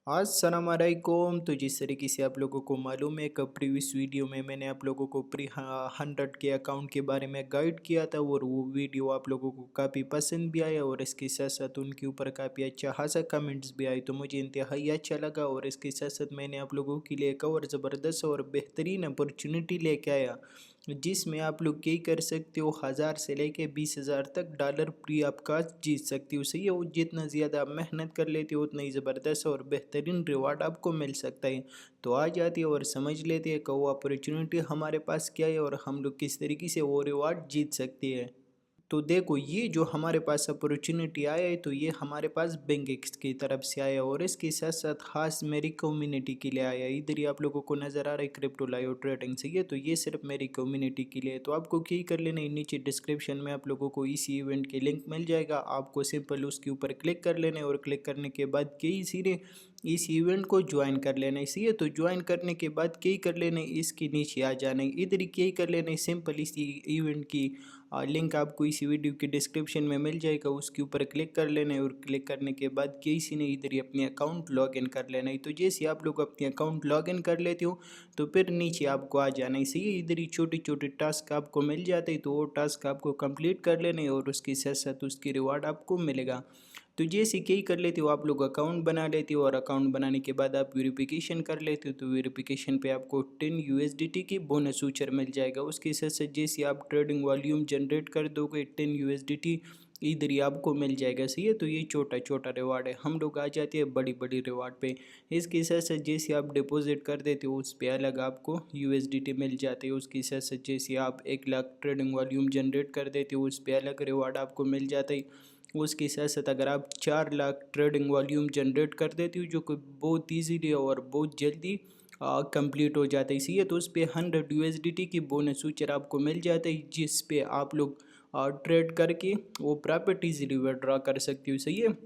अस्सलामुअलैकुम। तो जिस तरीके से आप लोगों को मालूम है कि प्रीवियस वीडियो में मैंने आप लोगों को प्री 100 के अकाउंट के बारे में गाइड किया था और वो वीडियो आप लोगों को काफ़ी पसंद भी आया और इसके साथ साथ उनके ऊपर काफ़ी अच्छा खासा कमेंट्स भी आए, तो मुझे इंतहाई अच्छा लगा। और इसके साथ साथ मैंने आप लोगों के लिए एक और ज़बरदस्त और बेहतरीन अपॉर्चुनिटी लेके आया जिसमें आप लोग यही कर सकते हो, 1000 से लेके 20,000 तक डॉलर फ्री आपका जीत सकते हो। सही है, वो जितना ज़्यादा आप मेहनत कर लेते हो उतना ही ज़बरदस्त और बेहतरीन रिवार्ड आपको मिल सकता है। तो आ जाती है और समझ लेते हैं कि वो अपॉर्चुनिटी हमारे पास क्या है और हम लोग किस तरीके से वो रिवार्ड जीत सकते हैं। तो देखो, ये जो हमारे पास अपॉर्चुनिटी आया है तो ये हमारे पास बैंकेक्स की तरफ से आया और इसके साथ साथ खास मेरी कम्युनिटी के लिए आया। इधर ही आप लोगों को नज़र आ रहा है क्रिप्टो लाइव ट्रेडिंग से, ये तो ये सिर्फ मेरी कम्युनिटी के लिए है। तो आपको क्या ही कर लेना है, नीचे डिस्क्रिप्शन में आप लोगों को इसी इवेंट के लिंक मिल जाएगा। आपको सिंपल उसके ऊपर क्लिक कर लेना है और क्लिक करने के बाद कई सीधे इस इवेंट को ज्वाइन कर लेना है। इसी है, तो ज्वाइन करने के बाद क्या ही कर लेना है, इसके नीचे आ जाना है। इधर ही क्या ही कर लेना है, सिंपल इसी इवेंट की लिंक आपको इसी वीडियो के डिस्क्रिप्शन में मिल जाएगा, उसके ऊपर क्लिक कर लेना है और क्लिक करने के बाद किसी ने इधर ही अपने अकाउंट लॉगिन कर लेना है। तो जैसे आप लोग अपने अकाउंट लॉगिन कर लेते हो तो फिर नीचे आपको आ जाना है। सही है, इधर ही छोटे छोटे टास्क आपको मिल जाते हैं, तो वो टास्क आपको कंप्लीट कर लेने हैं और उसके साथ साथ उसकी रिवार्ड आपको मिलेगा। तो जैसे क्या ही कर लेते हो, आप लोग अकाउंट बना लेते हो और अकाउंट बनाने के बाद आप वेरिफिकेशन कर लेते हो, तो वेरिफिकेशन पे आपको 10 यूएसडीटी की बोनस वूचर मिल जाएगा। उसके साथ साथ जैसे आप ट्रेडिंग वॉल्यूम जनरेट कर दोगे 10 यूएसडीटी इधर ही आपको मिल जाएगा। सही है, तो ये छोटा छोटा रिवार्ड है। हम लोग आ जाते हैं बड़ी बड़ी रिवार्ड पे। इसके साथ साथ जैसे आप डिपॉजिट कर देते हो उस पर अलग आपको यूएसडीटी मिल जाते हैं। उसके साथ साथ जैसे आप 1 लाख ट्रेडिंग वॉल्यूम जनरेट कर देते हो उस पर अलग रिवार्ड आपको मिल जाता है। उसके साथ साथ अगर आप 4 लाख ट्रेडिंग वॉल्यूम जनरेट कर देती हो, जो कि बहुत ईजीली और बहुत जल्दी कंप्लीट हो जाता है, इसीलिए तो उस पर 100 यूएसडीटी की बोनस फ्यूचर आपको मिल जाता है, जिस पे आप लोग ट्रेड करके वो प्रॉफिट ईजीली विड्रॉ कर सकती हो। सही है,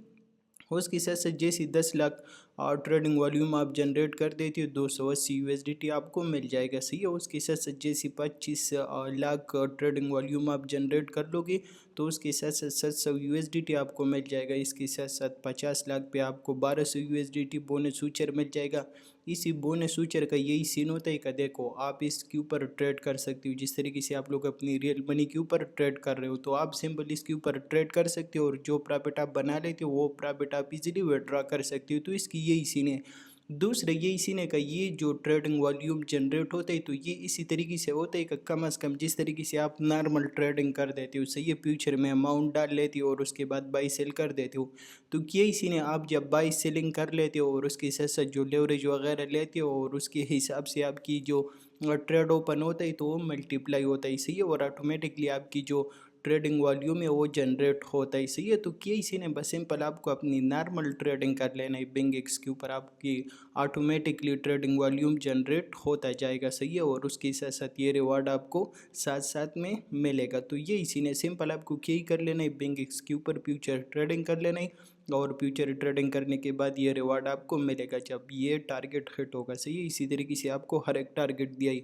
उसके साथ साथ जैसे 10 लाख ट्रेडिंग वॉल्यूम आप जनरेट कर देती हो 280 यूएसडीटी आपको मिल जाएगा। सही है, उसके साथ साथ जैसे 25 लाख ट्रेडिंग वॉल्यूम आप जनरेट कर लोगे तो उसके साथ साथ 700 यूएसडीटी आपको मिल जाएगा। इसके साथ साथ 50 लाख पे आपको 1200 यूएसडीटी बोनस फ्यूचर मिल जाएगा। इसी बोनस फ्यूचर का यही सीन होता है कि देखो, आप इसके ऊपर ट्रेड कर सकते हो। जिस तरीके से आप लोग अपनी रियल मनी के ऊपर ट्रेड कर रहे हो तो आप सिंपल इसके ऊपर ट्रेड कर सकते हो और जो प्रॉफिट आप बना लेते हो वो प्रॉफिट आप इजीली विड्रॉ कर सकते हो। तो इसकी यही सीन है। दूसरे यही सीन है का, ये जो ट्रेडिंग वॉल्यूम जनरेट होता है तो ये इसी तरीके से होता है कि कम अज़ कम जिस तरीके से आप नॉर्मल ट्रेडिंग कर देते हो, सही है, फ्यूचर में अमाउंट डाल लेते हो और उसके बाद बाई सेल कर देते हो, तो यही सीन है। आप जब बाई सेलिंग कर लेते हो और उसके साथ साथ जो लेवरेज वगैरह लेते हो और उसके हिसाब से आपकी जो ट्रेड ओपन होता है तो वो मल्टीप्लाई होता है। सही है, और ऑटोमेटिकली आपकी जो ट्रेडिंग वॉल्यूम है वो जनरेट होता है। सही है, तो क्या इसी ने बस सिंपल आपको अपनी नॉर्मल ट्रेडिंग कर लेना है, बिंगेक्स के ऊपर आपकी ऑटोमेटिकली ट्रेडिंग वॉल्यूम जनरेट होता जाएगा। सही है, और उसके साथ साथ ये रिवार्ड आपको साथ साथ में मिलेगा। तो ये इसी ने सिंपल आपको क्या ही कर लेना है, बिंगेक्स के ऊपर फ्यूचर ट्रेडिंग कर लेना है और फ्यूचर ट्रेडिंग करने के बाद ये रिवार्ड आपको मिलेगा जब ये टारगेट हिट होगा। सही है, इसी तरीके से आपको हर एक टारगेट दिया ही।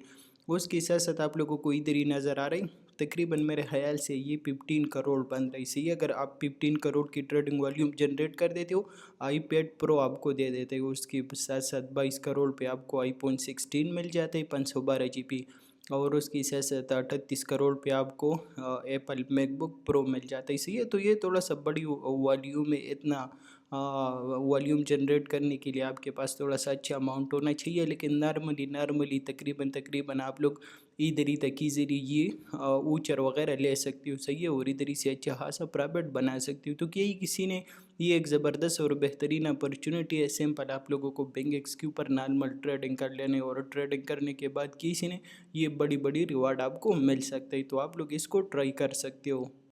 उसके साथ साथ आप लोगों को इधर ही नज़र आ रही, तकरीबन मेरे ख्याल से ये 15 करोड़ बन रही। सही है, अगर आप 15 करोड़ की ट्रेडिंग वॉल्यूम जनरेट कर देते हो, आईपैड प्रो आपको दे देते हो। उसके साथ साथ 22 करोड़ पे आपको आईफोन 16 मिल जाता है 512 GB, और उसके साथ साथ 38 करोड़ पे आपको एप्पल मैकबुक प्रो मिल जाता है। सही है, तो ये थोड़ा सा बड़ी वॉल्यूम है। इतना वॉल्यूम जनरेट करने के लिए आपके पास थोड़ा सा अच्छा अमाउंट होना चाहिए, लेकिन नॉर्मली तकरीबन तकरीबन आप लोग इधर ही तक ईजीली ये ऊचर वगैरह ले सकती हो। सही है, और इधर ही से अच्छा खासा प्रॉफिट बना सकती हो। तो यही किसी ने ये एक ज़बरदस्त और बेहतरीन अपॉर्चुनिटी है। सिंपल आप लोगों को बिंगेक्स के ऊपर नॉर्मल ट्रेडिंग कर लेने और ट्रेडिंग करने के बाद किसी ने ये बड़ी बड़ी रिवार्ड आपको मिल सकता है, तो आप लोग इसको ट्राई कर सकते हो।